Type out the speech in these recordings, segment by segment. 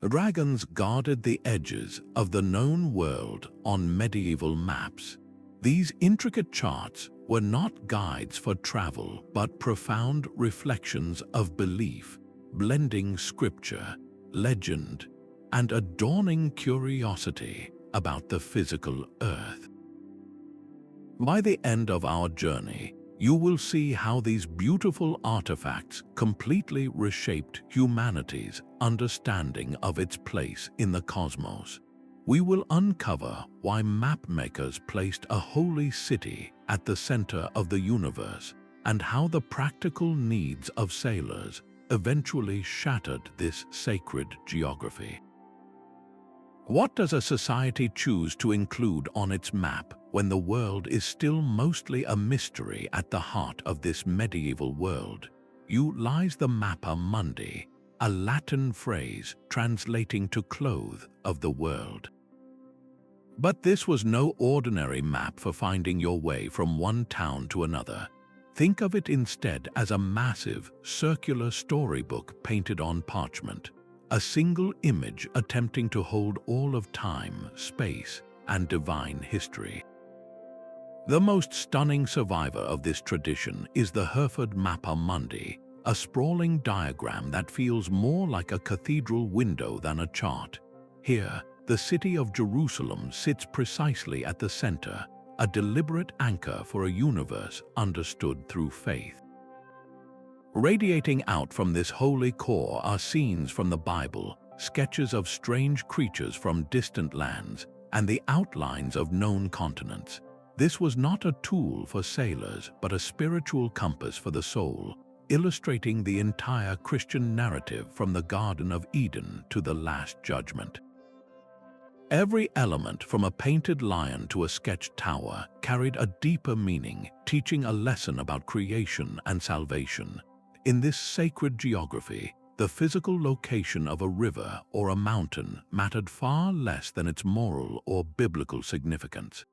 Dragons guarded the edges of the known world on medieval maps. These intricate charts were not guides for travel, but profound reflections of belief, blending scripture, legend, and a dawning curiosity about the physical earth. By the end of our journey, you will see how these beautiful artifacts completely reshaped humanity's understanding of its place in the cosmos. We will uncover why mapmakers placed a holy city at the center of the universe and how the practical needs of sailors eventually shattered this sacred geography. What does a society choose to include on its map when the world is still mostly a mystery at the heart of this medieval world? You lies the Mappa Mundi, a Latin phrase translating to clothe of the world. But this was no ordinary map for finding your way from one town to another. Think of it instead as a massive, circular storybook painted on parchment, a single image attempting to hold all of time, space, and divine history. The most stunning survivor of this tradition is the Hereford Mappa Mundi, a sprawling diagram that feels more like a cathedral window than a chart. Here, the city of Jerusalem sits precisely at the center, a deliberate anchor for a universe understood through faith. Radiating out from this holy core are scenes from the Bible, sketches of strange creatures from distant lands, and the outlines of known continents. This was not a tool for sailors, but a spiritual compass for the soul, illustrating the entire Christian narrative from the Garden of Eden to the Last Judgment. Every element, from a painted lion to a sketched tower, carried a deeper meaning, teaching a lesson about creation and salvation. In this sacred geography, the physical location of a river or a mountain mattered far less than its moral or biblical significance.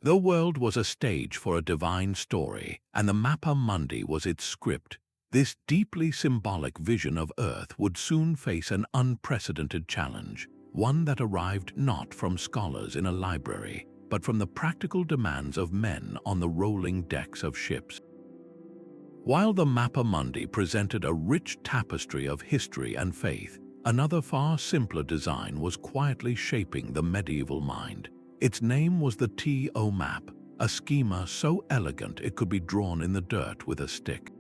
The world was a stage for a divine story, and the Mappa Mundi was its script. This deeply symbolic vision of Earth would soon face an unprecedented challenge, one that arrived not from scholars in a library, but from the practical demands of men on the rolling decks of ships. While the Mappa Mundi presented a rich tapestry of history and faith, another far simpler design was quietly shaping the medieval mind. Its name was the T-O map, a schema so elegant it could be drawn in the dirt with a stick.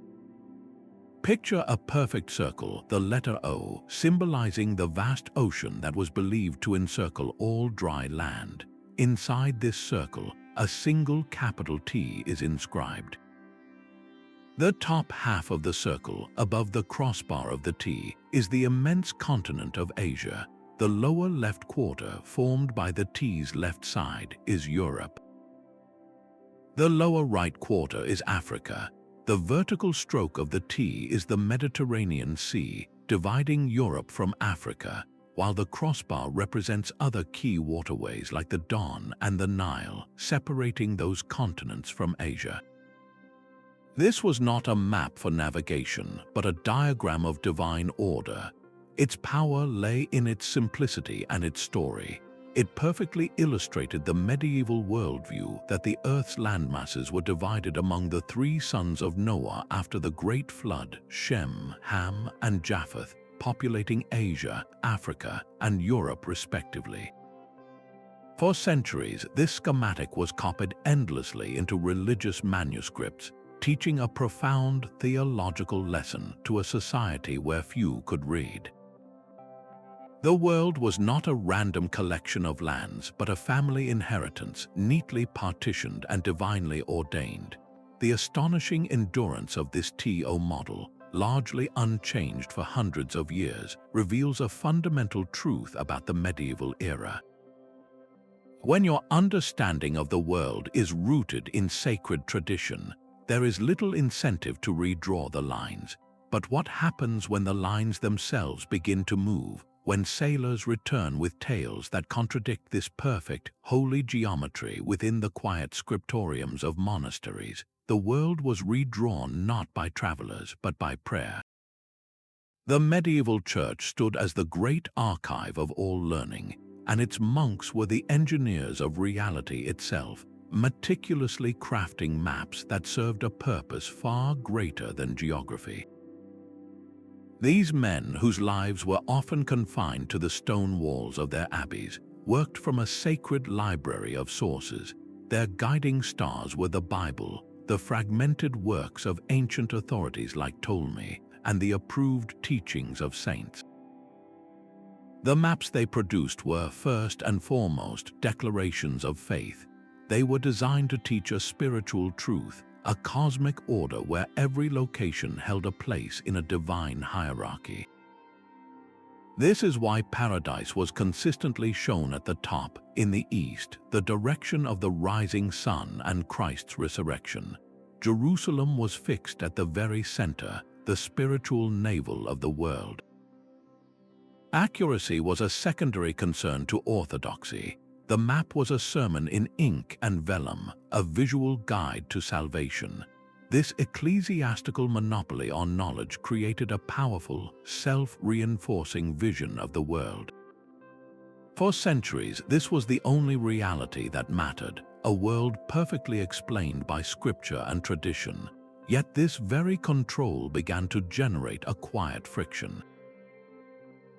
Picture a perfect circle, the letter O, symbolizing the vast ocean that was believed to encircle all dry land. Inside this circle, a single capital T is inscribed. The top half of the circle, above the crossbar of the T, is the immense continent of Asia. The lower left quarter, formed by the T's left side, is Europe. The lower right quarter is Africa. The vertical stroke of the T is the Mediterranean Sea, dividing Europe from Africa, while the crossbar represents other key waterways like the Don and the Nile, separating those continents from Asia. This was not a map for navigation, but a diagram of divine order. Its power lay in its simplicity and its story. It perfectly illustrated the medieval worldview that the Earth's landmasses were divided among the three sons of Noah after the Great Flood, Shem, Ham, and Japheth, populating Asia, Africa, and Europe respectively. For centuries, this schematic was copied endlessly into religious manuscripts, teaching a profound theological lesson to a society where few could read. The world was not a random collection of lands, but a family inheritance, neatly partitioned and divinely ordained. The astonishing endurance of this TO model, largely unchanged for hundreds of years, reveals a fundamental truth about the medieval era. When your understanding of the world is rooted in sacred tradition, there is little incentive to redraw the lines. But what happens when the lines themselves begin to move? When sailors return with tales that contradict this perfect, holy geometry within the quiet scriptoriums of monasteries, the world was redrawn not by travelers but by prayer. The medieval church stood as the great archive of all learning, and its monks were the engineers of reality itself, meticulously crafting maps that served a purpose far greater than geography. These men, whose lives were often confined to the stone walls of their abbeys, worked from a sacred library of sources. Their guiding stars were the Bible, the fragmented works of ancient authorities like Ptolemy, and the approved teachings of saints. The maps they produced were, first and foremost, declarations of faith. They were designed to teach a spiritual truth, a cosmic order where every location held a place in a divine hierarchy. This is why paradise was consistently shown at the top, in the east, the direction of the rising sun and Christ's resurrection. Jerusalem was fixed at the very center, the spiritual navel of the world. Accuracy was a secondary concern to orthodoxy. The map was a sermon in ink and vellum, a visual guide to salvation. This ecclesiastical monopoly on knowledge created a powerful, self-reinforcing vision of the world. For centuries, this was the only reality that mattered, a world perfectly explained by scripture and tradition. Yet this very control began to generate a quiet friction.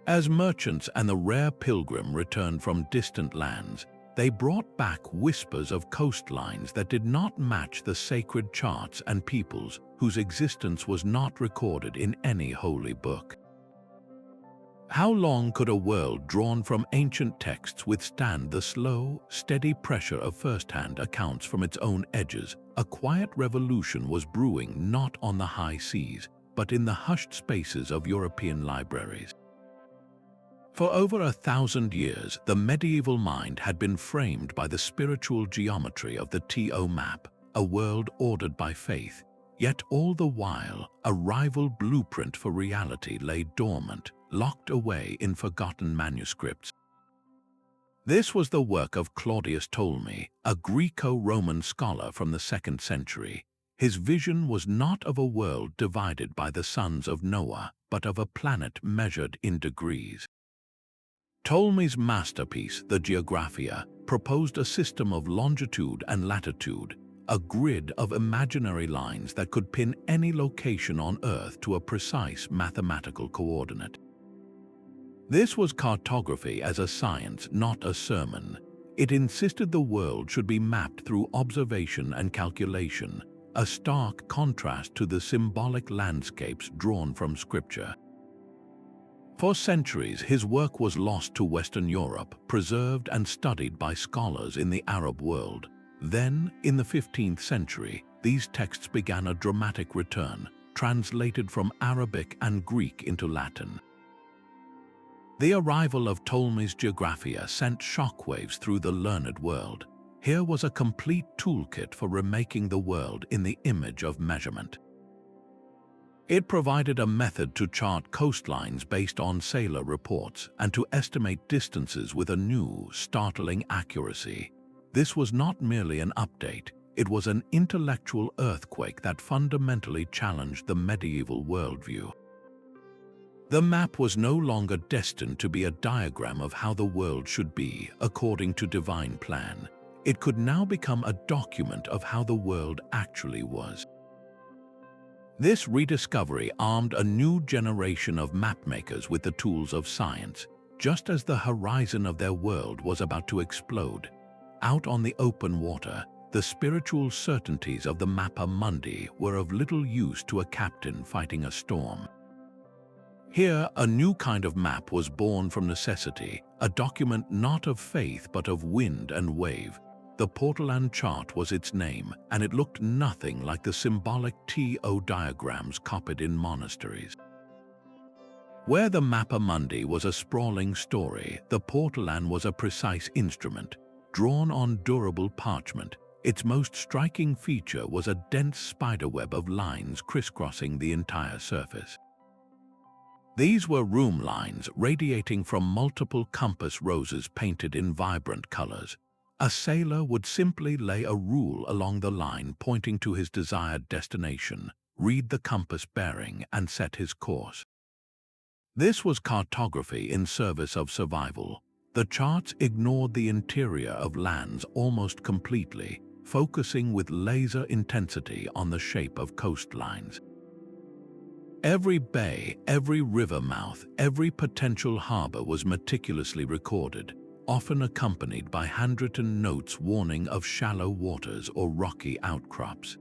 As merchants and the rare pilgrim returned from distant lands, they brought back whispers of coastlines that did not match the sacred charts and peoples whose existence was not recorded in any holy book. How long could a world drawn from ancient texts withstand the slow, steady pressure of first-hand accounts from its own edges? A quiet revolution was brewing not on the high seas, but in the hushed spaces of European libraries. For over 1,000 years, the medieval mind had been framed by the spiritual geometry of the TO map, a world ordered by faith. Yet all the while, a rival blueprint for reality lay dormant, locked away in forgotten manuscripts. This was the work of Claudius Ptolemy, a Greco-Roman scholar from the 2nd century. His vision was not of a world divided by the sons of Noah, but of a planet measured in degrees. Ptolemy's masterpiece, the Geographia, proposed a system of longitude and latitude, a grid of imaginary lines that could pin any location on Earth to a precise mathematical coordinate. This was cartography as a science, not a sermon. It insisted the world should be mapped through observation and calculation, a stark contrast to the symbolic landscapes drawn from scripture. For centuries, his work was lost to Western Europe, preserved and studied by scholars in the Arab world. Then, in the 15th century, these texts began a dramatic return, translated from Arabic and Greek into Latin. The arrival of Ptolemy's Geographia sent shockwaves through the learned world. Here was a complete toolkit for remaking the world in the image of measurement. It provided a method to chart coastlines based on sailor reports and to estimate distances with a new, startling accuracy. This was not merely an update, it was an intellectual earthquake that fundamentally challenged the medieval worldview. The map was no longer destined to be a diagram of how the world should be, according to divine plan. It could now become a document of how the world actually was. This rediscovery armed a new generation of mapmakers with the tools of science, just as the horizon of their world was about to explode. Out on the open water, the spiritual certainties of the Mappa Mundi were of little use to a captain fighting a storm. Here, a new kind of map was born from necessity, a document not of faith but of wind and wave. The Portolan chart was its name, and it looked nothing like the symbolic TO diagrams copied in monasteries. Where the Mappa Mundi was a sprawling story, the Portolan was a precise instrument, drawn on durable parchment. Its most striking feature was a dense spiderweb of lines crisscrossing the entire surface. These were room lines radiating from multiple compass roses painted in vibrant colors. A sailor would simply lay a rule along the line pointing to his desired destination, read the compass bearing, and set his course. This was cartography in service of survival. The charts ignored the interior of lands almost completely, focusing with laser intensity on the shape of coastlines. Every bay, every river mouth, every potential harbor was meticulously recorded, often accompanied by handwritten notes warning of shallow waters or rocky outcrops.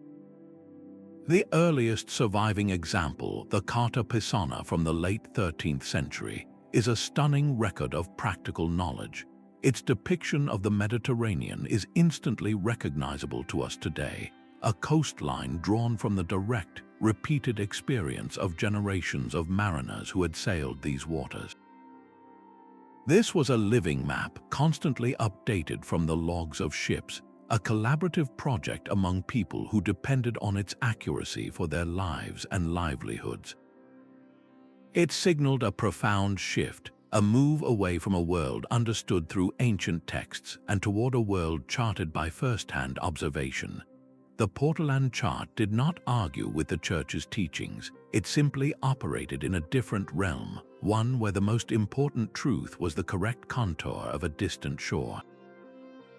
The earliest surviving example, the Carta Pisana from the late 13th century, is a stunning record of practical knowledge. Its depiction of the Mediterranean is instantly recognizable to us today, a coastline drawn from the direct, repeated experience of generations of mariners who had sailed these waters. This was a living map, constantly updated from the logs of ships, a collaborative project among people who depended on its accuracy for their lives and livelihoods. It signaled a profound shift, a move away from a world understood through ancient texts and toward a world charted by first-hand observation. The Portolan chart did not argue with the Church's teachings. It simply operated in a different realm, one where the most important truth was the correct contour of a distant shore.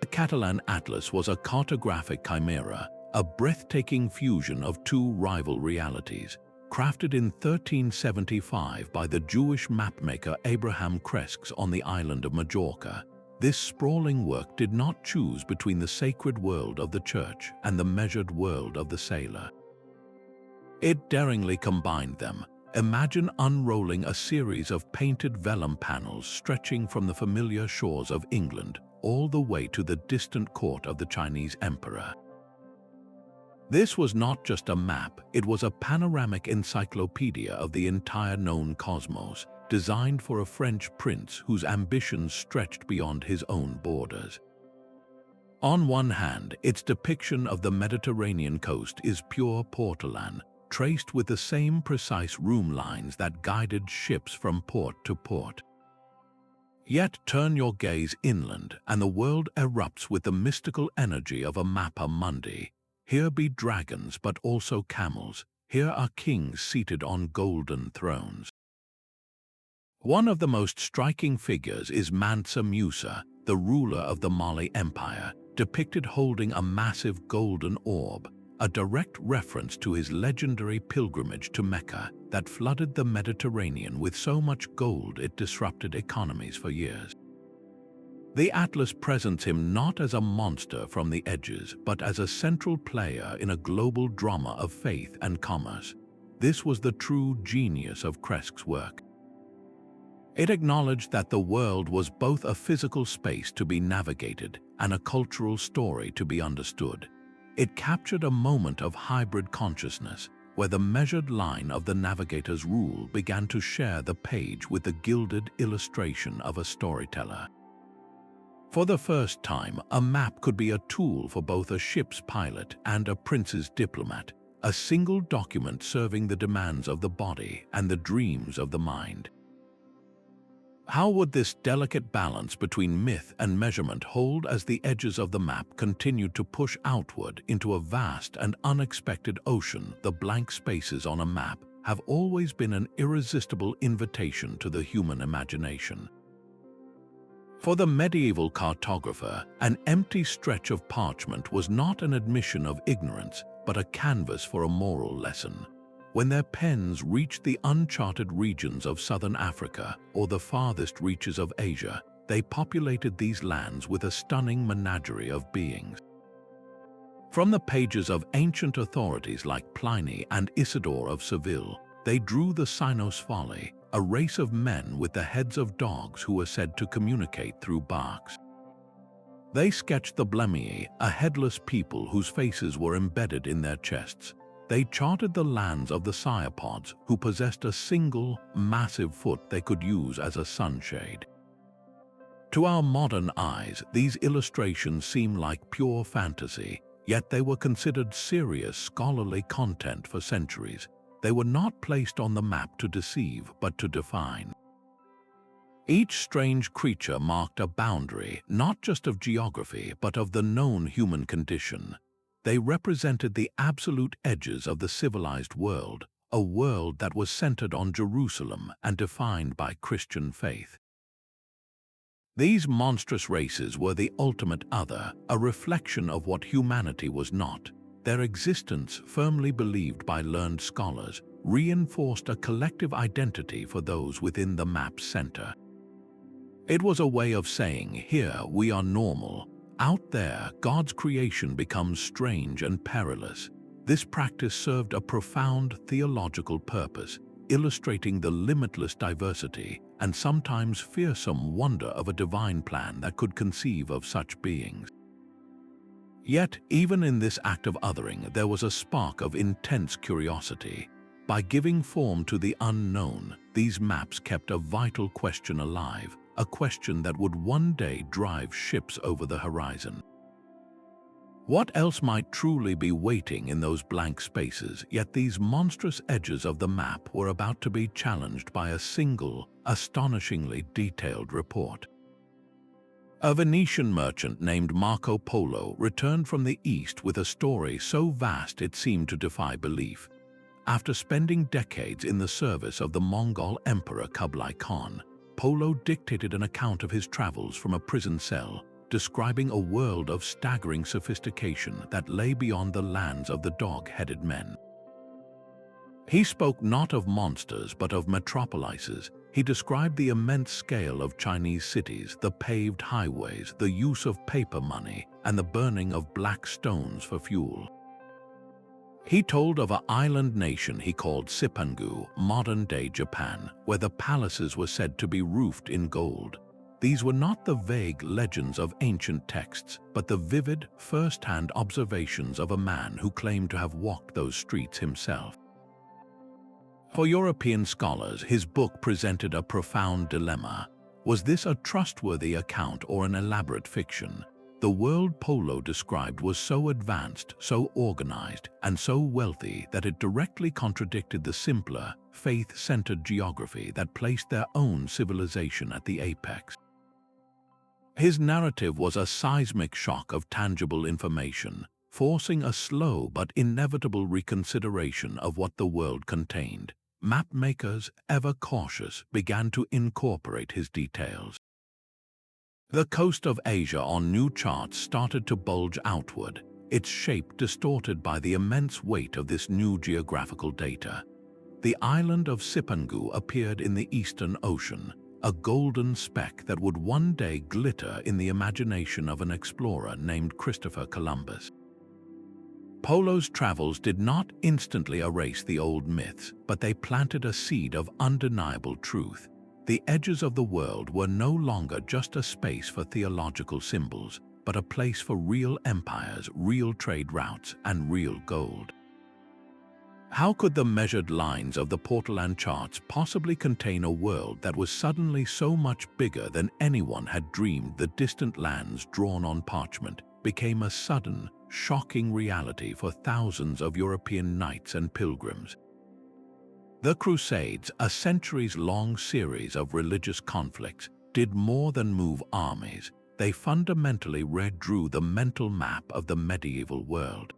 The Catalan Atlas was a cartographic chimera, a breathtaking fusion of two rival realities. Crafted in 1375 by the Jewish mapmaker Abraham Cresques on the island of Majorca, this sprawling work did not choose between the sacred world of the Church and the measured world of the sailor. It daringly combined them. Imagine unrolling a series of painted vellum panels stretching from the familiar shores of England all the way to the distant court of the Chinese emperor. This was not just a map, it was a panoramic encyclopedia of the entire known cosmos, designed for a French prince whose ambitions stretched beyond his own borders. On one hand, its depiction of the Mediterranean coast is pure Portolan, traced with the same precise room lines that guided ships from port to port. Yet turn your gaze inland, and the world erupts with the mystical energy of a Mappa Mundi. Here be dragons, but also camels. Here are kings seated on golden thrones. One of the most striking figures is Mansa Musa, the ruler of the Mali Empire, depicted holding a massive golden orb, a direct reference to his legendary pilgrimage to Mecca that flooded the Mediterranean with so much gold it disrupted economies for years. The Atlas presents him not as a monster from the edges, but as a central player in a global drama of faith and commerce. This was the true genius of Cresques' work. It acknowledged that the world was both a physical space to be navigated and a cultural story to be understood. It captured a moment of hybrid consciousness, where the measured line of the navigator's rule began to share the page with the gilded illustration of a storyteller. For the first time, a map could be a tool for both a ship's pilot and a prince's diplomat, a single document serving the demands of the body and the dreams of the mind. How would this delicate balance between myth and measurement hold as the edges of the map continued to push outward into a vast and unexpected ocean? The blank spaces on a map have always been an irresistible invitation to the human imagination. For the medieval cartographer, an empty stretch of parchment was not an admission of ignorance, but a canvas for a moral lesson. When their pens reached the uncharted regions of southern Africa or the farthest reaches of Asia, they populated these lands with a stunning menagerie of beings. From the pages of ancient authorities like Pliny and Isidore of Seville, they drew the Cynosphali, a race of men with the heads of dogs who were said to communicate through barks. They sketched the Blemii, a headless people whose faces were embedded in their chests. They charted the lands of the Cyapods, who possessed a single, massive foot they could use as a sunshade. To our modern eyes, these illustrations seem like pure fantasy, yet they were considered serious scholarly content for centuries. They were not placed on the map to deceive, but to define. Each strange creature marked a boundary, not just of geography, but of the known human condition. They represented the absolute edges of the civilized world, a world that was centered on Jerusalem and defined by Christian faith. These monstrous races were the ultimate other, a reflection of what humanity was not. Their existence, firmly believed by learned scholars, reinforced a collective identity for those within the map's center. It was a way of saying, here we are normal. Out there, God's creation becomes strange and perilous. This practice served a profound theological purpose, illustrating the limitless diversity and sometimes fearsome wonder of a divine plan that could conceive of such beings. Yet, even in this act of othering, there was a spark of intense curiosity. By giving form to the unknown, these maps kept a vital question alive, a question that would one day drive ships over the horizon. What else might truly be waiting in those blank spaces? Yet these monstrous edges of the map were about to be challenged by a single, astonishingly detailed report. A Venetian merchant named Marco Polo returned from the East with a story so vast it seemed to defy belief. After spending decades in the service of the Mongol Emperor Kublai Khan, Polo dictated an account of his travels from a prison cell, describing a world of staggering sophistication that lay beyond the lands of the dog-headed men. He spoke not of monsters but of metropolises. He described the immense scale of Chinese cities, the paved highways, the use of paper money, and the burning of black stones for fuel. He told of an island nation he called Sipangu, modern-day Japan, where the palaces were said to be roofed in gold. These were not the vague legends of ancient texts, but the vivid, first-hand observations of a man who claimed to have walked those streets himself. For European scholars, his book presented a profound dilemma. Was this a trustworthy account or an elaborate fiction? The world Polo described was so advanced, so organized, and so wealthy that it directly contradicted the simpler, faith-centered geography that placed their own civilization at the apex. His narrative was a seismic shock of tangible information, forcing a slow but inevitable reconsideration of what the world contained. Mapmakers, ever cautious, began to incorporate his details. The coast of Asia on new charts started to bulge outward, its shape distorted by the immense weight of this new geographical data. The island of Sipangu appeared in the Eastern Ocean, a golden speck that would one day glitter in the imagination of an explorer named Christopher Columbus. Polo's travels did not instantly erase the old myths, but they planted a seed of undeniable truth. The edges of the world were no longer just a space for theological symbols, but a place for real empires, real trade routes, and real gold. How could the measured lines of the Portolan charts possibly contain a world that was suddenly so much bigger than anyone had dreamed? The distant lands drawn on parchment became a sudden, shocking reality for thousands of European knights and pilgrims. The Crusades, a centuries-long series of religious conflicts, did more than move armies. They fundamentally redrew the mental map of the medieval world.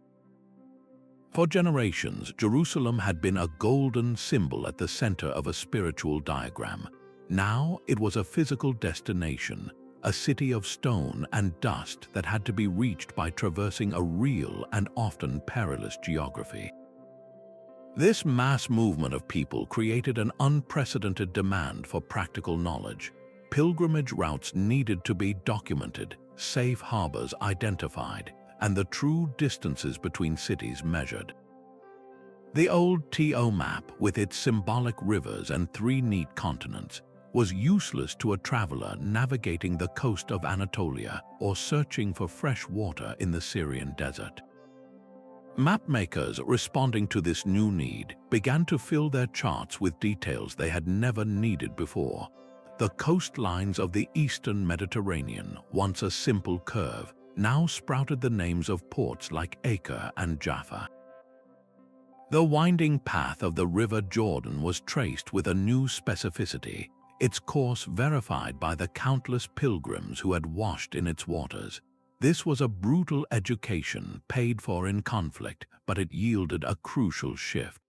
For generations, Jerusalem had been a golden symbol at the center of a spiritual diagram. Now it was a physical destination, a city of stone and dust that had to be reached by traversing a real and often perilous geography. This mass movement of people created an unprecedented demand for practical knowledge. Pilgrimage routes needed to be documented, safe harbors identified, and the true distances between cities measured. The old TO map, with its symbolic rivers and 3 neat continents, was useless to a traveler navigating the coast of Anatolia or searching for fresh water in the Syrian desert. Mapmakers, responding to this new need, began to fill their charts with details they had never needed before. The coastlines of the eastern Mediterranean, once a simple curve, now sprouted the names of ports like Acre and Jaffa. The winding path of the River Jordan was traced with a new specificity, its course verified by the countless pilgrims who had washed in its waters. This was a brutal education paid for in conflict, but it yielded a crucial shift.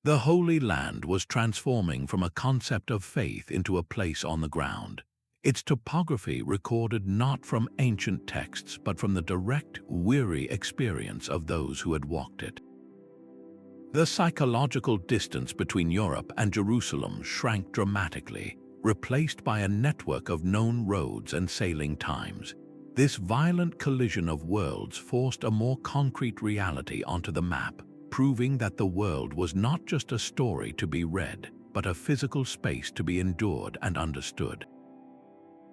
The Holy Land was transforming from a concept of faith into a place on the ground. Its topography recorded not from ancient texts but from the direct, weary experience of those who had walked it. The psychological distance between Europe and Jerusalem shrank dramatically, replaced by a network of known roads and sailing times. This violent collision of worlds forced a more concrete reality onto the map, proving that the world was not just a story to be read, but a physical space to be endured and understood.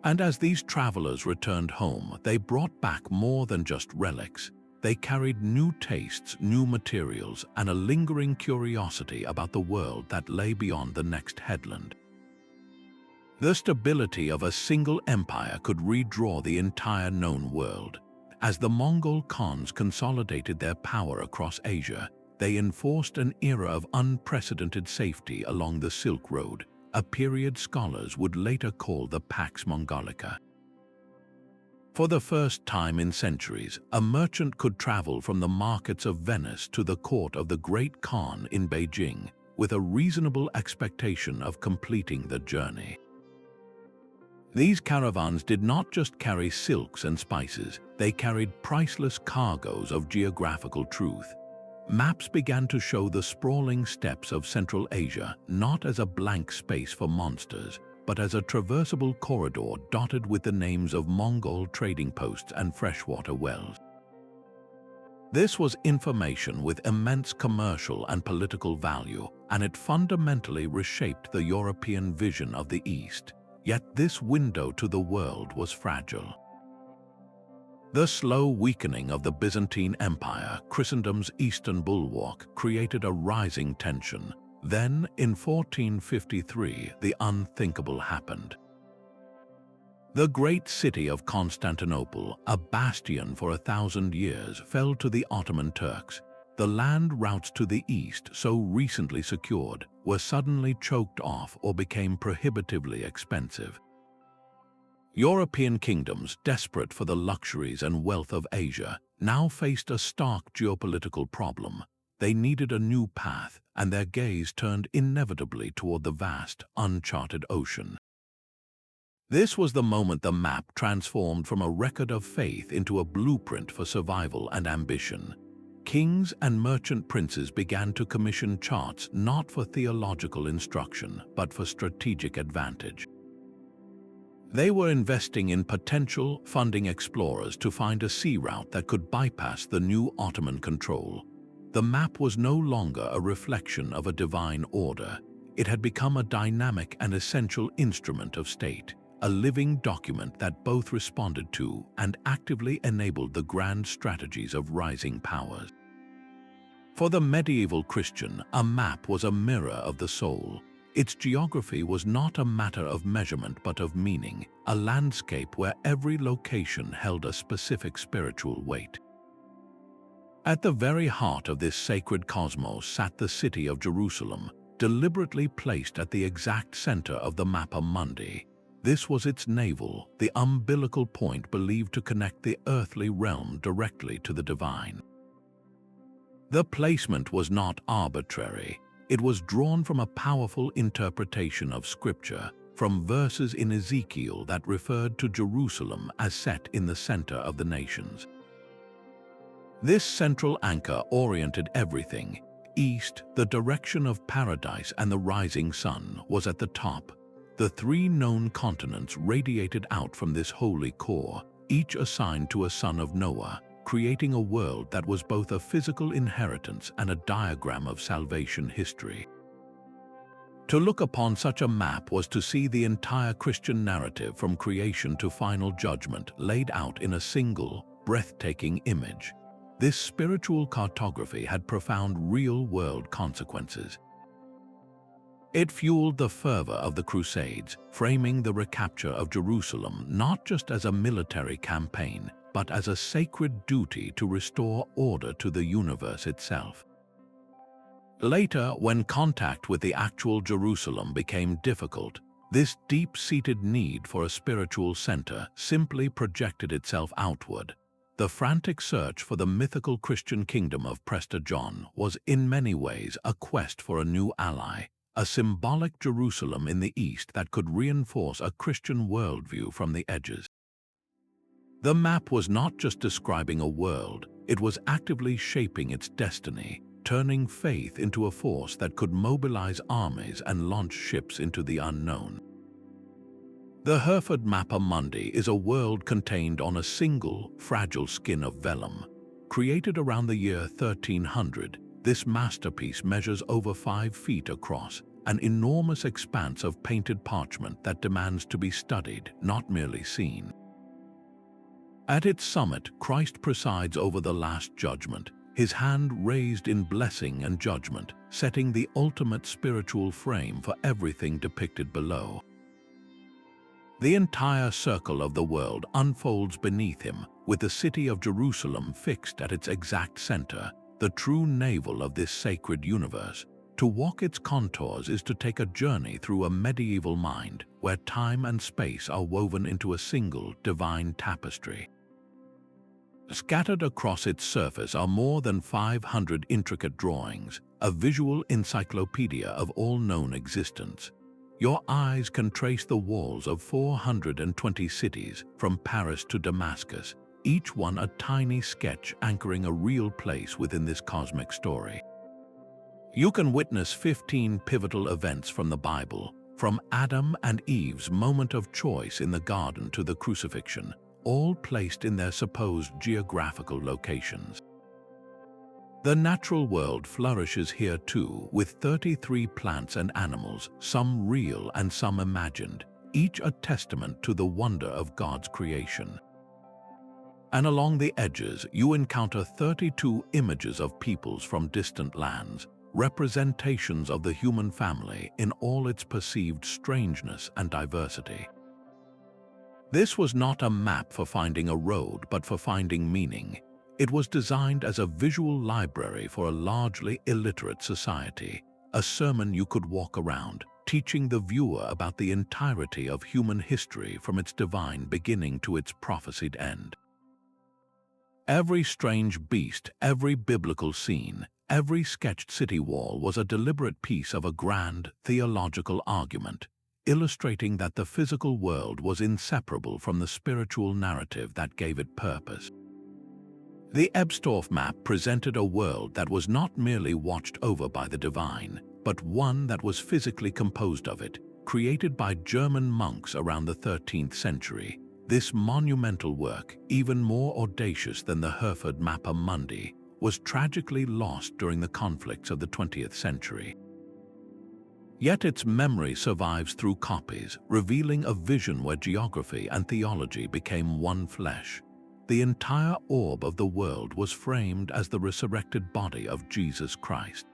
And as these travelers returned home, they brought back more than just relics. They carried new tastes, new materials, and a lingering curiosity about the world that lay beyond the next headland. The stability of a single empire could redraw the entire known world. As the Mongol Khans consolidated their power across Asia, they enforced an era of unprecedented safety along the Silk Road, a period scholars would later call the Pax Mongolica. For the first time in centuries, a merchant could travel from the markets of Venice to the court of the Great Khan in Beijing, with a reasonable expectation of completing the journey. These caravans did not just carry silks and spices, they carried priceless cargoes of geographical truth. Maps began to show the sprawling steppes of Central Asia not as a blank space for monsters, but as a traversable corridor dotted with the names of Mongol trading posts and freshwater wells. This was information with immense commercial and political value, and it fundamentally reshaped the European vision of the East. Yet this window to the world was fragile. The slow weakening of the Byzantine Empire, Christendom's eastern bulwark, created a rising tension. Then, in 1453, the unthinkable happened. The great city of Constantinople, a bastion for 1,000 years, fell to the Ottoman Turks. The land routes to the east, so recently secured, were suddenly choked off or became prohibitively expensive. European kingdoms, desperate for the luxuries and wealth of Asia, now faced a stark geopolitical problem. They needed a new path, and their gaze turned inevitably toward the vast, uncharted ocean. This was the moment the map transformed from a record of faith into a blueprint for survival and ambition. Kings and merchant princes began to commission charts not for theological instruction, but for strategic advantage. They were investing in potential, funding explorers to find a sea route that could bypass the new Ottoman control. The map was no longer a reflection of a divine order. It had become a dynamic and essential instrument of state, a living document that both responded to and actively enabled the grand strategies of rising powers. For the medieval Christian, a map was a mirror of the soul. Its geography was not a matter of measurement but of meaning, a landscape where every location held a specific spiritual weight. At the very heart of this sacred cosmos sat the city of Jerusalem, deliberately placed at the exact center of the Mappa Mundi. This was its navel, the umbilical point believed to connect the earthly realm directly to the divine. The placement was not arbitrary. It was drawn from a powerful interpretation of Scripture, from verses in Ezekiel that referred to Jerusalem as set in the center of the nations. This central anchor oriented everything. East, the direction of paradise and the rising sun, was at the top. The three known continents radiated out from this holy core, each assigned to a son of Noah, creating a world that was both a physical inheritance and a diagram of salvation history. To look upon such a map was to see the entire Christian narrative from creation to final judgment laid out in a single, breathtaking image. This spiritual cartography had profound real-world consequences. It fueled the fervor of the Crusades, framing the recapture of Jerusalem not just as a military campaign, but as a sacred duty to restore order to the universe itself. Later, when contact with the actual Jerusalem became difficult, this deep-seated need for a spiritual center simply projected itself outward. The frantic search for the mythical Christian kingdom of Prester John was in many ways a quest for a new ally, a symbolic Jerusalem in the east that could reinforce a Christian worldview from the edges. The map was not just describing a world, it was actively shaping its destiny, turning faith into a force that could mobilize armies and launch ships into the unknown. The Hereford Mappa Mundi is a world contained on a single, fragile skin of vellum. Created around the year 1300, this masterpiece measures over 5 feet across, an enormous expanse of painted parchment that demands to be studied, not merely seen. At its summit, Christ presides over the Last Judgment, his hand raised in blessing and judgment, setting the ultimate spiritual frame for everything depicted below. The entire circle of the world unfolds beneath him, with the city of Jerusalem fixed at its exact center, the true navel of this sacred universe. To walk its contours is to take a journey through a medieval mind, where time and space are woven into a single divine tapestry. Scattered across its surface are more than 500 intricate drawings, a visual encyclopedia of all known existence. Your eyes can trace the walls of 420 cities, from Paris to Damascus, each one a tiny sketch anchoring a real place within this cosmic story. You can witness 15 pivotal events from the Bible, from Adam and Eve's moment of choice in the garden to the crucifixion, all placed in their supposed geographical locations. The natural world flourishes here too, with 33 plants and animals, some real and some imagined, each a testament to the wonder of God's creation. And along the edges, you encounter 32 images of peoples from distant lands, representations of the human family in all its perceived strangeness and diversity. This was not a map for finding a road, but for finding meaning. It was designed as a visual library for a largely illiterate society, a sermon you could walk around, teaching the viewer about the entirety of human history from its divine beginning to its prophesied end. Every strange beast, every biblical scene, every sketched city wall was a deliberate piece of a grand theological argument, illustrating that the physical world was inseparable from the spiritual narrative that gave it purpose. The Ebstorf map presented a world that was not merely watched over by the divine, but one that was physically composed of it, created by German monks around the 13th century. This monumental work, even more audacious than the Hereford Mappa Mundi, was tragically lost during the conflicts of the 20th century. Yet its memory survives through copies, revealing a vision where geography and theology became one flesh. The entire orb of the world was framed as the resurrected body of Jesus Christ.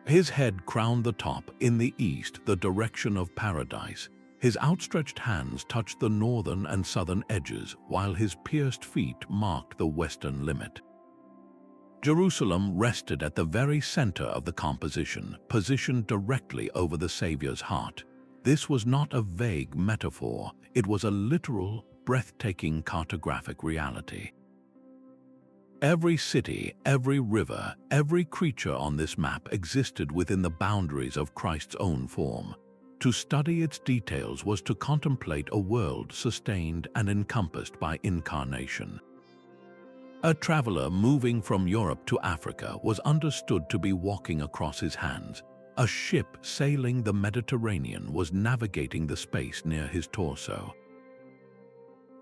His head crowned the top in the east, the direction of paradise. His outstretched hands touched the northern and southern edges, while his pierced feet marked the western limit. Jerusalem rested at the very center of the composition, positioned directly over the Savior's heart. This was not a vague metaphor, it was a literal, breathtaking cartographic reality. Every city, every river, every creature on this map existed within the boundaries of Christ's own form. To study its details was to contemplate a world sustained and encompassed by incarnation. A traveler moving from Europe to Africa was understood to be walking across his hands. A ship sailing the Mediterranean was navigating the space near his torso.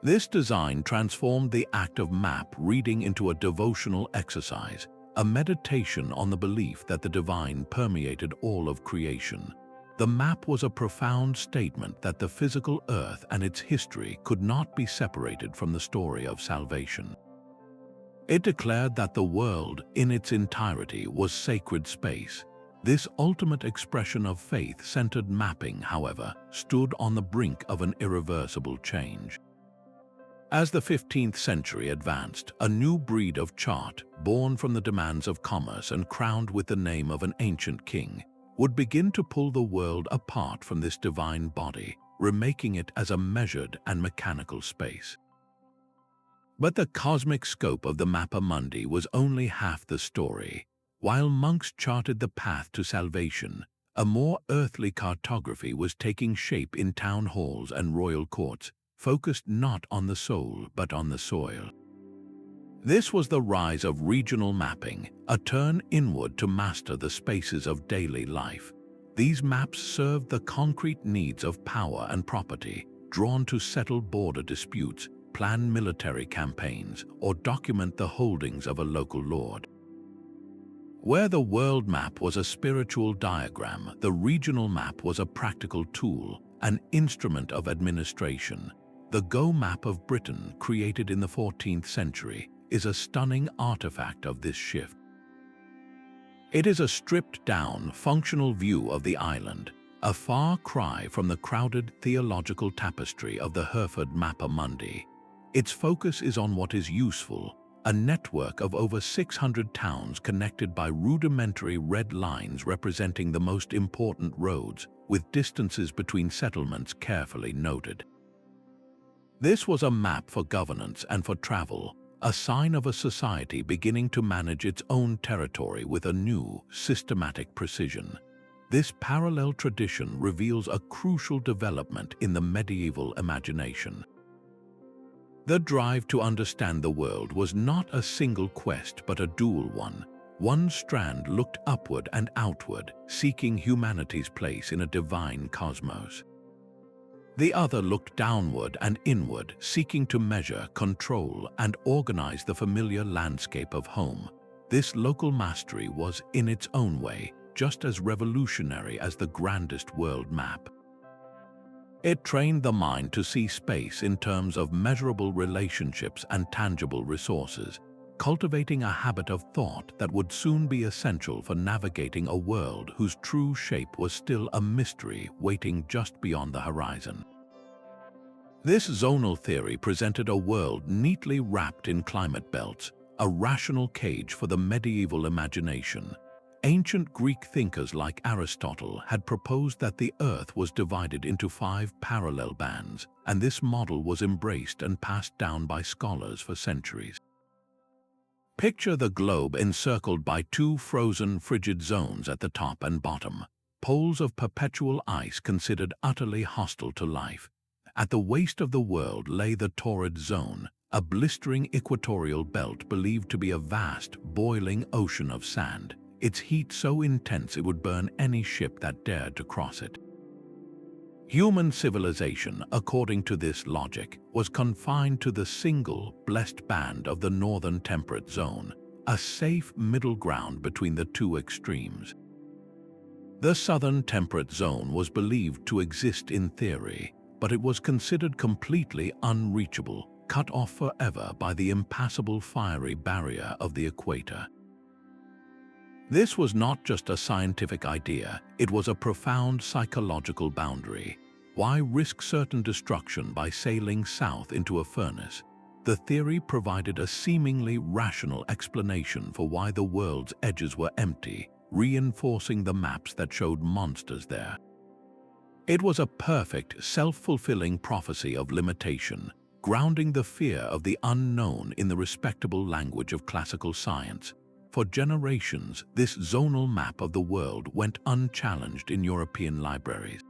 This design transformed the act of map reading into a devotional exercise, a meditation on the belief that the divine permeated all of creation. The map was a profound statement that the physical earth and its history could not be separated from the story of salvation. It declared that the world, in its entirety, was sacred space. This ultimate expression of faith-centered mapping, however, stood on the brink of an irreversible change. As the 15th century advanced, a new breed of chart, born from the demands of commerce and crowned with the name of an ancient king, would begin to pull the world apart from this divine body, remaking it as a measured and mechanical space. But the cosmic scope of the Mappa Mundi was only half the story. While monks charted the path to salvation, a more earthly cartography was taking shape in town halls and royal courts, focused not on the soul but on the soil. This was the rise of regional mapping, a turn inward to master the spaces of daily life. These maps served the concrete needs of power and property, drawn to settle border disputes, plan military campaigns, or document the holdings of a local lord. Where the world map was a spiritual diagram, the regional map was a practical tool, an instrument of administration. The Go map of Britain, created in the 14th century, is a stunning artifact of this shift. It is a stripped-down, functional view of the island, a far cry from the crowded theological tapestry of the Hereford Mappa Mundi. Its focus is on what is useful, a network of over 600 towns connected by rudimentary red lines representing the most important roads, with distances between settlements carefully noted. This was a map for governance and for travel, a sign of a society beginning to manage its own territory with a new, systematic precision. This parallel tradition reveals a crucial development in the medieval imagination. The drive to understand the world was not a single quest but a dual one. One strand looked upward and outward, seeking humanity's place in a divine cosmos. The other looked downward and inward, seeking to measure, control, and organize the familiar landscape of home. This local mastery was, in its own way, just as revolutionary as the grandest world map. It trained the mind to see space in terms of measurable relationships and tangible resources, cultivating a habit of thought that would soon be essential for navigating a world whose true shape was still a mystery waiting just beyond the horizon. This zonal theory presented a world neatly wrapped in climate belts, a rational cage for the medieval imagination. Ancient Greek thinkers like Aristotle had proposed that the Earth was divided into 5 parallel bands, and this model was embraced and passed down by scholars for centuries. Picture the globe encircled by 2 frozen, frigid zones at the top and bottom, poles of perpetual ice considered utterly hostile to life. At the waist of the world lay the torrid zone, a blistering equatorial belt believed to be a vast, boiling ocean of sand, its heat so intense it would burn any ship that dared to cross it. Human civilization, according to this logic, was confined to the single, blessed band of the northern temperate zone, a safe middle ground between the 2 extremes. The southern temperate zone was believed to exist in theory, but it was considered completely unreachable, cut off forever by the impassable fiery barrier of the equator. This was not just a scientific idea, it was a profound psychological boundary. Why risk certain destruction by sailing south into a furnace? The theory provided a seemingly rational explanation for why the world's edges were empty, reinforcing the maps that showed monsters there. It was a perfect, self-fulfilling prophecy of limitation, grounding the fear of the unknown in the respectable language of classical science. For generations, this zonal map of the world went unchallenged in European libraries.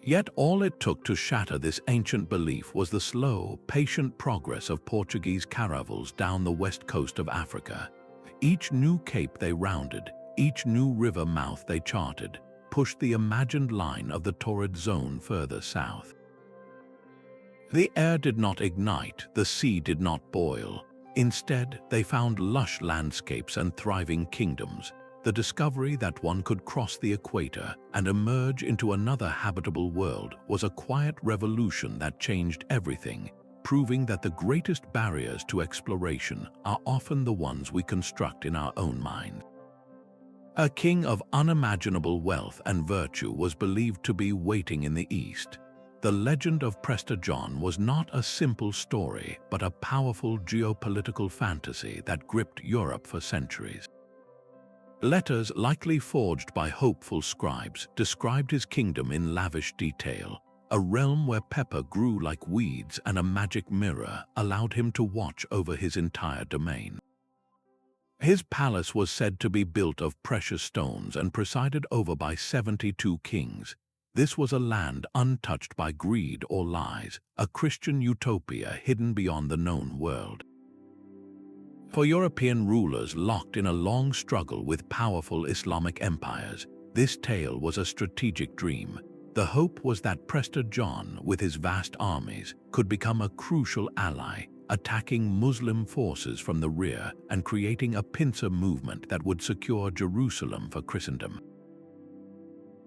Yet all it took to shatter this ancient belief was the slow, patient progress of Portuguese caravels down the west coast of Africa. Each new cape they rounded, each new river mouth they charted, pushed the imagined line of the torrid zone further south. The air did not ignite, the sea did not boil. Instead, they found lush landscapes and thriving kingdoms. The discovery that one could cross the equator and emerge into another habitable world was a quiet revolution that changed everything, proving that the greatest barriers to exploration are often the ones we construct in our own minds. A king of unimaginable wealth and virtue was believed to be waiting in the east. The legend of Prester John was not a simple story, but a powerful geopolitical fantasy that gripped Europe for centuries. Letters likely forged by hopeful scribes described his kingdom in lavish detail, a realm where pepper grew like weeds and a magic mirror allowed him to watch over his entire domain. His palace was said to be built of precious stones and presided over by 72 kings. This was a land untouched by greed or lies, a Christian utopia hidden beyond the known world. For European rulers locked in a long struggle with powerful Islamic empires, this tale was a strategic dream. The hope was that Prester John, with his vast armies, could become a crucial ally, attacking Muslim forces from the rear and creating a pincer movement that would secure Jerusalem for Christendom.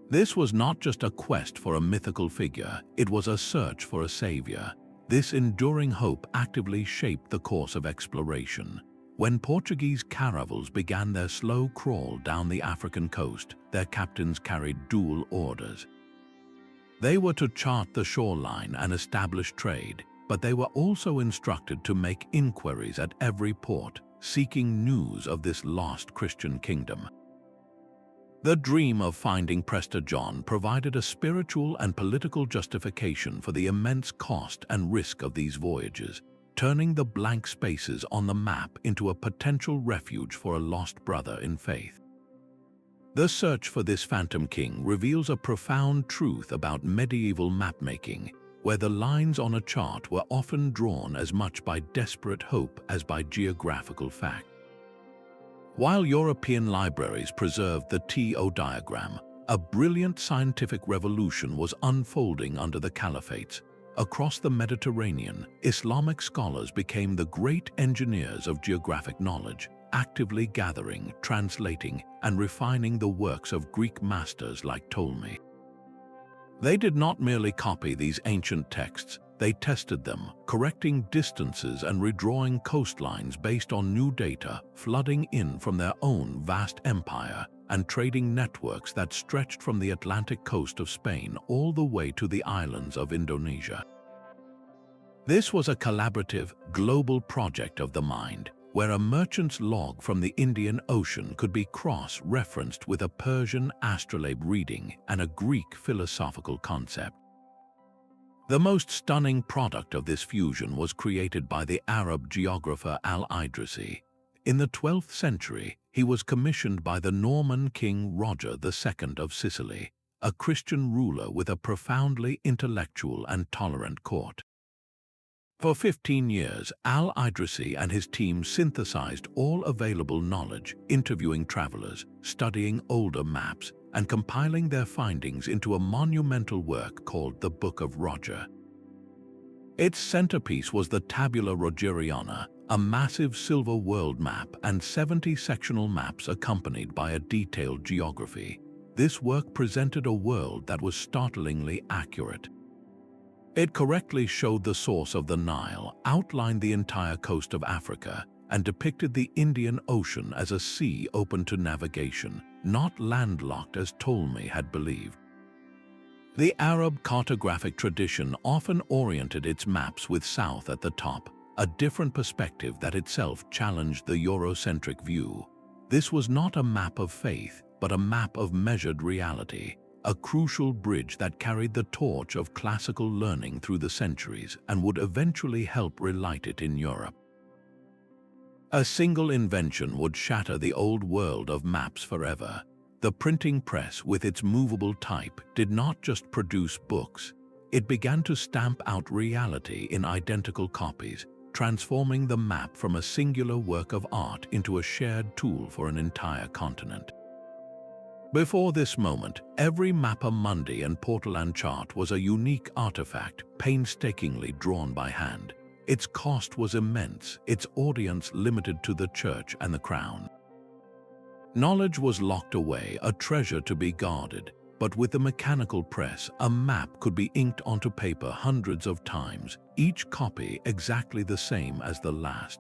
This was not just a quest for a mythical figure, it was a search for a savior. This enduring hope actively shaped the course of exploration. When Portuguese caravels began their slow crawl down the African coast, their captains carried dual orders. They were to chart the shoreline and establish trade, but they were also instructed to make inquiries at every port, seeking news of this lost Christian kingdom. The dream of finding Prester John provided a spiritual and political justification for the immense cost and risk of these voyages, turning the blank spaces on the map into a potential refuge for a lost brother in faith. The search for this phantom king reveals a profound truth about medieval mapmaking, where the lines on a chart were often drawn as much by desperate hope as by geographical fact. While European libraries preserved the TO diagram, a brilliant scientific revolution was unfolding under the caliphates. Across the Mediterranean, Islamic scholars became the great engineers of geographic knowledge, actively gathering, translating, and refining the works of Greek masters like Ptolemy. They did not merely copy these ancient texts, they tested them, correcting distances and redrawing coastlines based on new data, flooding in from their own vast empire, and trading networks that stretched from the Atlantic coast of Spain all the way to the islands of Indonesia. This was a collaborative, global project of the mind, where a merchant's log from the Indian Ocean could be cross-referenced with a Persian astrolabe reading and a Greek philosophical concept. The most stunning product of this fusion was created by the Arab geographer Al-Idrisi. In the 12th century, he was commissioned by the Norman king Roger II of Sicily, a Christian ruler with a profoundly intellectual and tolerant court. For 15 years, Al-Idrisi and his team synthesized all available knowledge, interviewing travelers, studying older maps, and compiling their findings into a monumental work called the Book of Roger. Its centerpiece was the Tabula Rogeriana, a massive silver world map and 70 sectional maps accompanied by a detailed geography. This work presented a world that was startlingly accurate. It correctly showed the source of the Nile, outlined the entire coast of Africa, and depicted the Indian Ocean as a sea open to navigation, not landlocked as Ptolemy had believed. The Arab cartographic tradition often oriented its maps with south at the top, a different perspective that itself challenged the Eurocentric view. This was not a map of faith, but a map of measured reality, a crucial bridge that carried the torch of classical learning through the centuries and would eventually help relight it in Europe. A single invention would shatter the old world of maps forever. The printing press, with its movable type, did not just produce books. It began to stamp out reality in identical copies, transforming the map from a singular work of art into a shared tool for an entire continent. Before this moment, every Mappa Mundi and Portolan chart was a unique artifact, painstakingly drawn by hand. Its cost was immense, its audience limited to the church and the crown. Knowledge was locked away, a treasure to be guarded, but with the mechanical press, a map could be inked onto paper hundreds of times, each copy exactly the same as the last.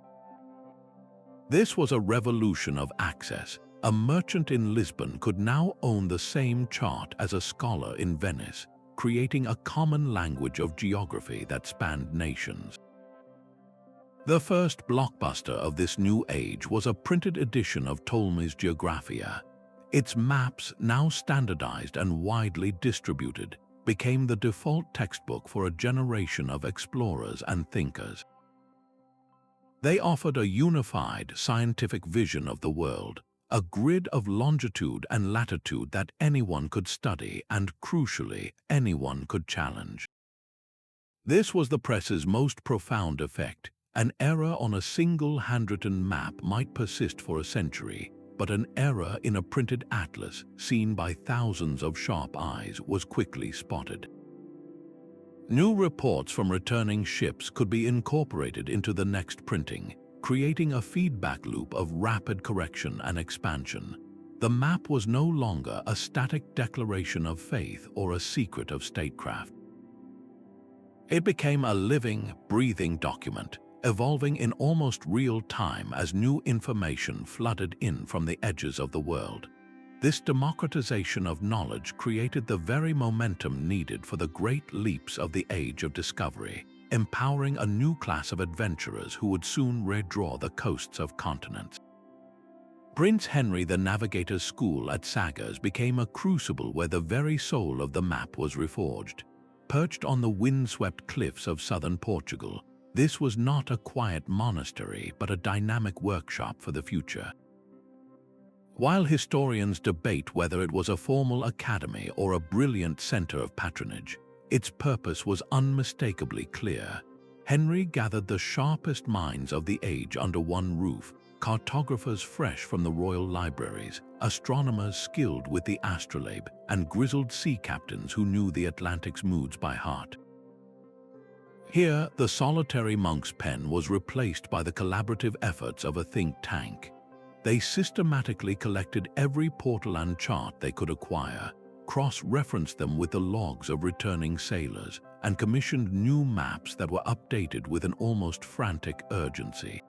This was a revolution of access. A merchant in Lisbon could now own the same chart as a scholar in Venice, creating a common language of geography that spanned nations. The first blockbuster of this new age was a printed edition of Ptolemy's Geographia. Its maps, now standardized and widely distributed, became the default textbook for a generation of explorers and thinkers. They offered a unified scientific vision of the world, a grid of longitude and latitude that anyone could study and, crucially, anyone could challenge. This was the press's most profound effect. An error on a single handwritten map might persist for a century, but an error in a printed atlas, seen by thousands of sharp eyes, was quickly spotted. New reports from returning ships could be incorporated into the next printing, creating a feedback loop of rapid correction and expansion. The map was no longer a static declaration of faith or a secret of statecraft. It became a living, breathing document, evolving in almost real time as new information flooded in from the edges of the world. This democratization of knowledge created the very momentum needed for the great leaps of the Age of Discovery, empowering a new class of adventurers who would soon redraw the coasts of continents. Prince Henry the Navigator's school at Sagres became a crucible where the very soul of the map was reforged. Perched on the windswept cliffs of southern Portugal, this was not a quiet monastery but a dynamic workshop for the future. While historians debate whether it was a formal academy or a brilliant center of patronage, its purpose was unmistakably clear. Henry gathered the sharpest minds of the age under one roof, cartographers fresh from the royal libraries, astronomers skilled with the astrolabe, and grizzled sea captains who knew the Atlantic's moods by heart. Here, the solitary monk's pen was replaced by the collaborative efforts of a think tank. They systematically collected every Portolan chart they could acquire, cross-referenced them with the logs of returning sailors, and commissioned new maps that were updated with an almost frantic urgency.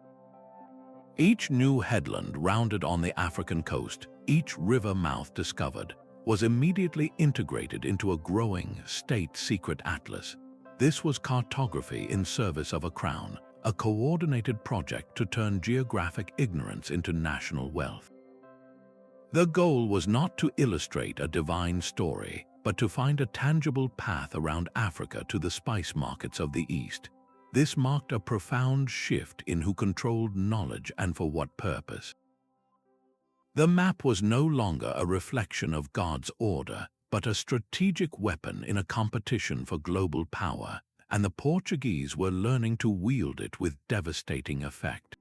Each new headland rounded on the African coast, each river mouth discovered, was immediately integrated into a growing, state-secret atlas. This was cartography in service of a crown, a coordinated project to turn geographic ignorance into national wealth. The goal was not to illustrate a divine story, but to find a tangible path around Africa to the spice markets of the East. This marked a profound shift in who controlled knowledge and for what purpose. The map was no longer a reflection of God's order, but a strategic weapon in a competition for global power, and the Portuguese were learning to wield it with devastating effect.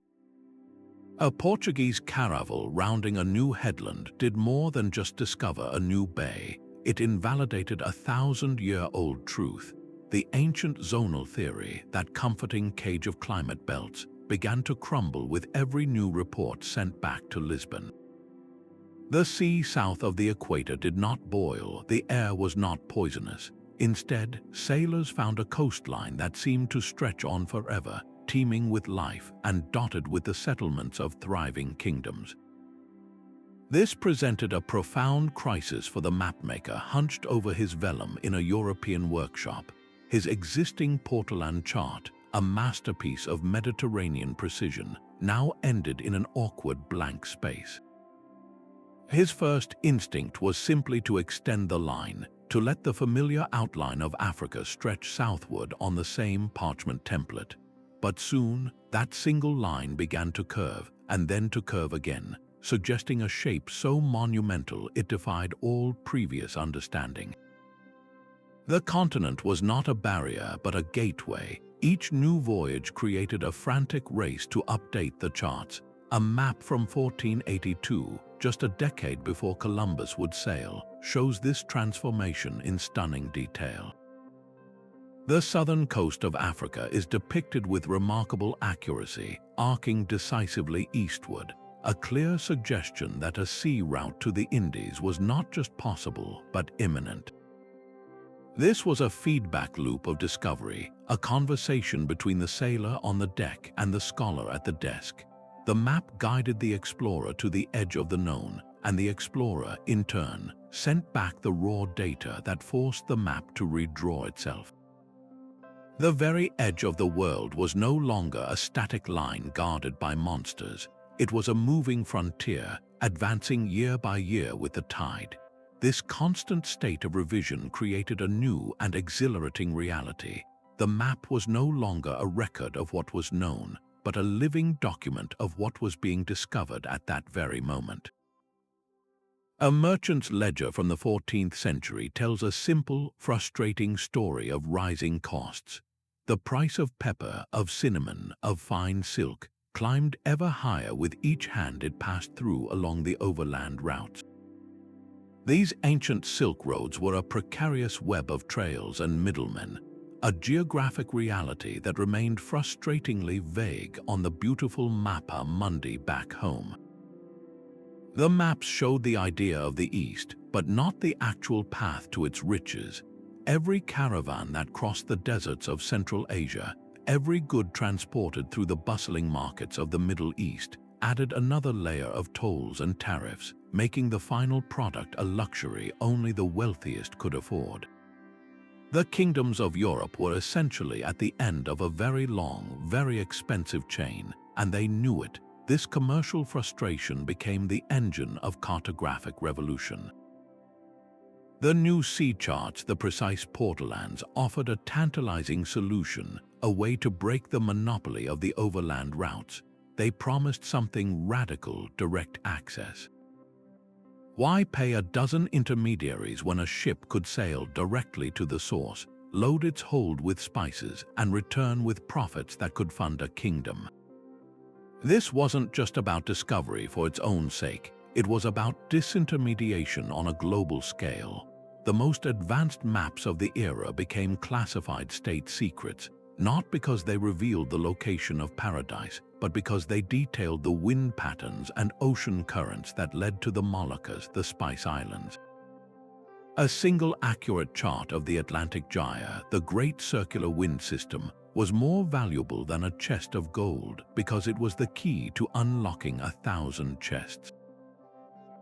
A Portuguese caravel rounding a new headland did more than just discover a new bay. It invalidated a 1,000-year-old truth. The ancient zonal theory, that comforting cage of climate belts, began to crumble with every new report sent back to Lisbon. The sea south of the equator did not boil, the air was not poisonous. Instead, sailors found a coastline that seemed to stretch on forever, teeming with life and dotted with the settlements of thriving kingdoms. This presented a profound crisis for the mapmaker hunched over his vellum in a European workshop. His existing Portolan chart, a masterpiece of Mediterranean precision, now ended in an awkward blank space. His first instinct was simply to extend the line, to let the familiar outline of Africa stretch southward on the same parchment template. But soon, that single line began to curve, and then to curve again, suggesting a shape so monumental it defied all previous understanding. The continent was not a barrier but a gateway. Each new voyage created a frantic race to update the charts. A map from 1482, just a decade before Columbus would sail, shows this transformation in stunning detail. The southern coast of Africa is depicted with remarkable accuracy, arcing decisively eastward, a clear suggestion that a sea route to the Indies was not just possible but imminent. This was a feedback loop of discovery, a conversation between the sailor on the deck and the scholar at the desk. The map guided the explorer to the edge of the known, and the explorer, in turn, sent back the raw data that forced the map to redraw itself. The very edge of the world was no longer a static line guarded by monsters. It was a moving frontier, advancing year by year with the tide. This constant state of revision created a new and exhilarating reality. The map was no longer a record of what was known, but a living document of what was being discovered at that very moment. A merchant's ledger from the 14th century tells a simple, frustrating story of rising costs. The price of pepper, of cinnamon, of fine silk, climbed ever higher with each hand it passed through along the overland routes. These ancient silk roads were a precarious web of trails and middlemen, a geographic reality that remained frustratingly vague on the beautiful Mappa Mundi back home. The maps showed the idea of the East, but not the actual path to its riches. Every caravan that crossed the deserts of Central Asia, every good transported through the bustling markets of the Middle East, added another layer of tolls and tariffs, making the final product a luxury only the wealthiest could afford. The kingdoms of Europe were essentially at the end of a very long, very expensive chain, and they knew it. This commercial frustration became the engine of cartographic revolution. The new sea charts, the precise portolans, offered a tantalizing solution, a way to break the monopoly of the overland routes. They promised something radical: direct access. Why pay a dozen intermediaries when a ship could sail directly to the source, load its hold with spices, and return with profits that could fund a kingdom? This wasn't just about discovery for its own sake. It was about disintermediation on a global scale. The most advanced maps of the era became classified state secrets, not because they revealed the location of paradise, but because they detailed the wind patterns and ocean currents that led to the Moluccas, the Spice Islands. A single accurate chart of the Atlantic Gyre, the great circular wind system, was more valuable than a chest of gold because it was the key to unlocking 1,000 chests.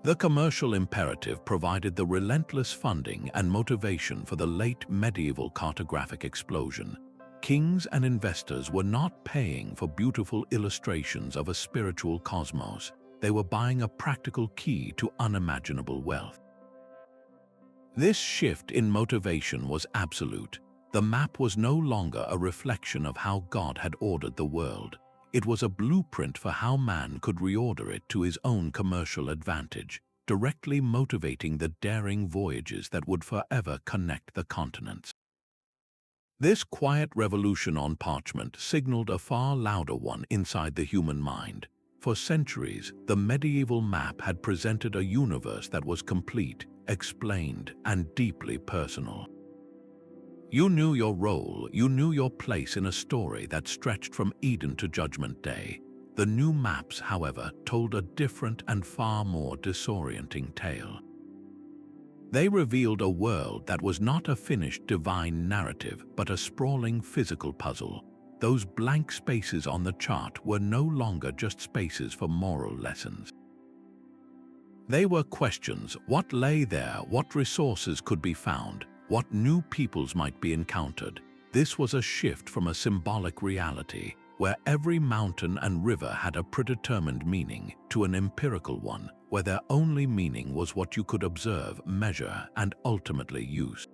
The commercial imperative provided the relentless funding and motivation for the late medieval cartographic explosion. Kings and investors were not paying for beautiful illustrations of a spiritual cosmos. They were buying a practical key to unimaginable wealth. This shift in motivation was absolute. The map was no longer a reflection of how God had ordered the world. It was a blueprint for how man could reorder it to his own commercial advantage, directly motivating the daring voyages that would forever connect the continents. This quiet revolution on parchment signaled a far louder one inside the human mind. For centuries, the medieval map had presented a universe that was complete, explained, and deeply personal. You knew your role, you knew your place in a story that stretched from Eden to Judgment Day. The new maps, however, told a different and far more disorienting tale. They revealed a world that was not a finished divine narrative, but a sprawling physical puzzle. Those blank spaces on the chart were no longer just spaces for moral lessons. They were questions: what lay there, what resources could be found, what new peoples might be encountered. This was a shift from a symbolic reality, where every mountain and river had a predetermined meaning, to an empirical one, where their only meaning was what you could observe, measure, and ultimately use.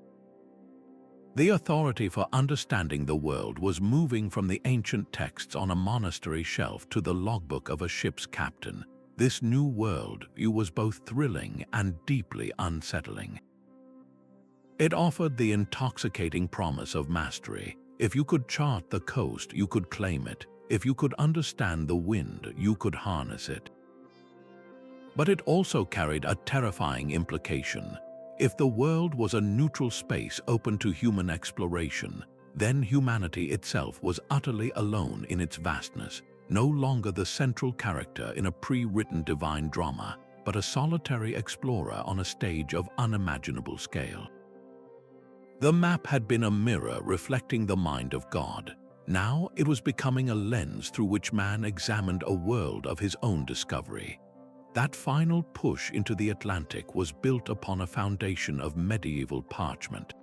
The authority for understanding the world was moving from the ancient texts on a monastery shelf to the logbook of a ship's captain. This new worldview was both thrilling and deeply unsettling. It offered the intoxicating promise of mastery. If you could chart the coast, you could claim it. If you could understand the wind, you could harness it. But it also carried a terrifying implication. If the world was a neutral space open to human exploration, then humanity itself was utterly alone in its vastness, no longer the central character in a pre-written divine drama, but a solitary explorer on a stage of unimaginable scale. The map had been a mirror reflecting the mind of God. Now it was becoming a lens through which man examined a world of his own discovery. That final push into the Atlantic was built upon a foundation of medieval parchment.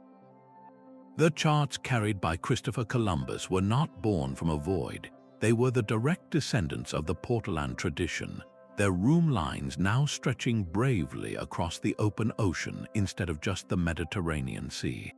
The charts carried by Christopher Columbus were not born from a void. They were the direct descendants of the Portolan tradition. their room lines now stretching bravely across the open ocean instead of just the Mediterranean Sea.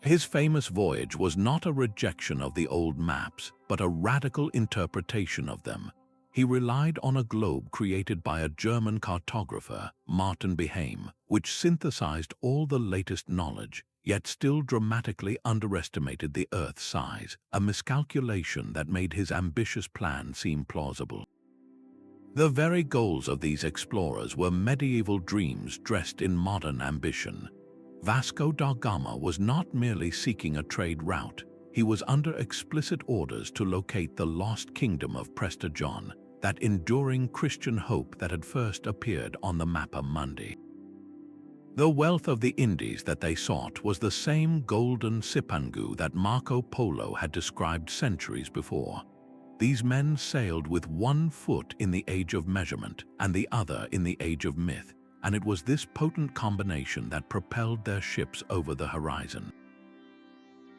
His famous voyage was not a rejection of the old maps, but a radical interpretation of them. He relied on a globe created by a German cartographer, Martin Behaim, which synthesized all the latest knowledge, yet still dramatically underestimated the Earth's size, a miscalculation that made his ambitious plan seem plausible. The very goals of these explorers were medieval dreams dressed in modern ambition. Vasco da Gama was not merely seeking a trade route. He was under explicit orders to locate the lost kingdom of Prester John, that enduring Christian hope that had first appeared on the Mappa Mundi. The wealth of the Indies that they sought was the same golden Cipangu that Marco Polo had described centuries before. These men sailed with one foot in the age of measurement and the other in the age of myth, and it was this potent combination that propelled their ships over the horizon.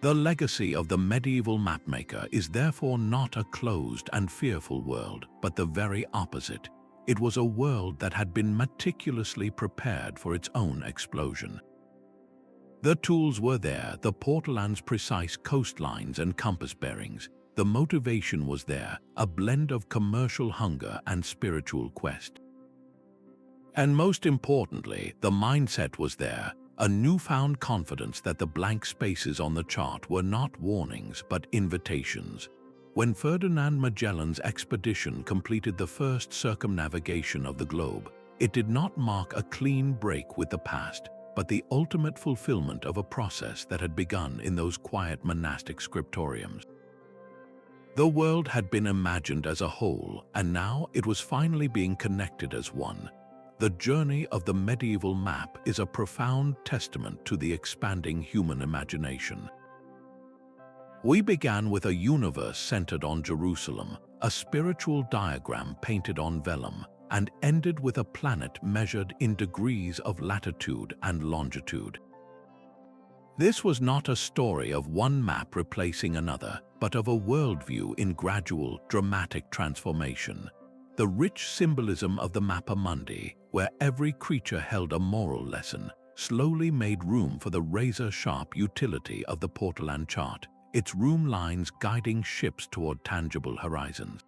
The legacy of the medieval mapmaker is therefore not a closed and fearful world, but the very opposite. It was a world that had been meticulously prepared for its own explosion. The tools were there, the Portolan's precise coastlines and compass bearings. The motivation was there, a blend of commercial hunger and spiritual quest. And most importantly, the mindset was there, a newfound confidence that the blank spaces on the chart were not warnings but invitations. When Ferdinand Magellan's expedition completed the first circumnavigation of the globe, it did not mark a clean break with the past, but the ultimate fulfillment of a process that had begun in those quiet monastic scriptoriums. The world had been imagined as a whole, and now it was finally being connected as one. The journey of the medieval map is a profound testament to the expanding human imagination. We began with a universe centered on Jerusalem, a spiritual diagram painted on vellum, and ended with a planet measured in degrees of latitude and longitude. This was not a story of one map replacing another, but of a worldview in gradual, dramatic transformation. The rich symbolism of the Mappa Mundi, where every creature held a moral lesson, slowly made room for the razor-sharp utility of the Portolan chart, its room lines guiding ships toward tangible horizons.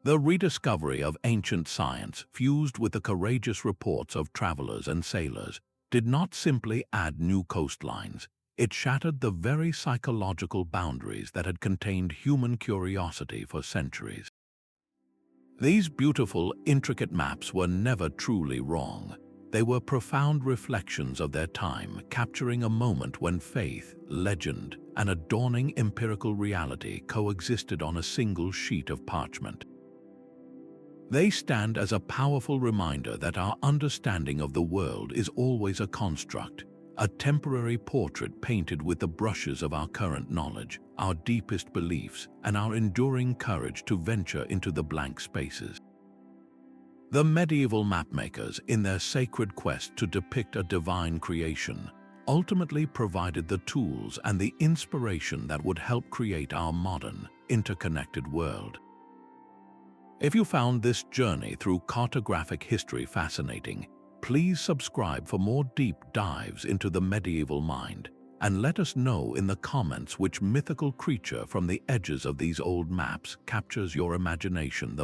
The rediscovery of ancient science, fused with the courageous reports of travelers and sailors, did not simply add new coastlines. It shattered the very psychological boundaries that had contained human curiosity for centuries. These beautiful, intricate maps were never truly wrong. They were profound reflections of their time, capturing a moment when faith, legend, and a dawning empirical reality coexisted on a single sheet of parchment. They stand as a powerful reminder that our understanding of the world is always a construct, a temporary portrait painted with the brushes of our current knowledge, our deepest beliefs, and our enduring courage to venture into the blank spaces. The medieval mapmakers, in their sacred quest to depict a divine creation, ultimately provided the tools and the inspiration that would help create our modern, interconnected world. If you found this journey through cartographic history fascinating, please subscribe for more deep dives into the medieval mind, and let us know in the comments which mythical creature from the edges of these old maps captures your imagination the most.